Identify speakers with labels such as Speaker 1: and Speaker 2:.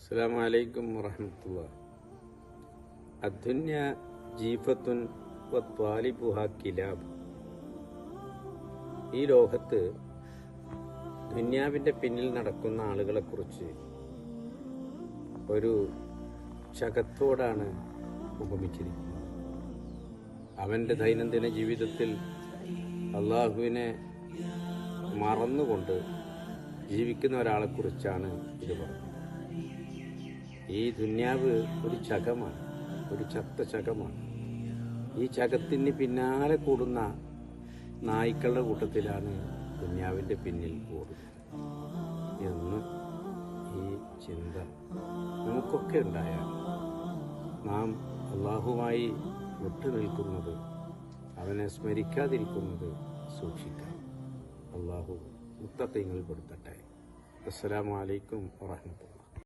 Speaker 1: അസ്സലാമു അലൈക്കും വറഹ്മത്തുള്ളാഹി. അദ്ദുന്യ ജീഫത്തുൻ വത്വാലിബുഹാ കിലാബ്. ഈ ലോകത്ത് ദുന്യാവിൻ്റെ പിന്നിൽ നടക്കുന്ന ആളുകളെക്കുറിച്ച് ഒരു ചകത്തോടാണ് ഉപമിച്ചിരിക്കുന്നത്. അവൻ്റെ ദൈനംദിന ജീവിതത്തിൽ അള്ളാഹുവിനെ മറന്നുകൊണ്ട് ജീവിക്കുന്ന ഒരാളെക്കുറിച്ചാണ് ഇത് പറഞ്ഞത്. ഈ ദുന്യാവ് ഒരു ചകമാണ്, ഒരു ചത്ത ചകമാണ്. ഈ ചകത്തിന് പിന്നാലെ കൂടുന്ന നായ്ക്കളുടെ കൂട്ടത്തിലാണ് ദുന്യാവിൻ്റെ പിന്നിൽ ഓടുന്നത് എന്ന് ഈ ചിന്ത നമുക്കൊക്കെ ഉണ്ടായാൽ നാം അള്ളാഹുമായി വിട്ടുനിൽക്കുന്നത്, അവനെ സ്മരിക്കാതിരിക്കുന്നത് സൂക്ഷിക്കാം. അള്ളാഹു മുത്തഖീങ്ങളിൽ പെടുത്തട്ടെ. അസ്സലാമു അലൈക്കും വറഹ്മത്തുള്ളാഹി.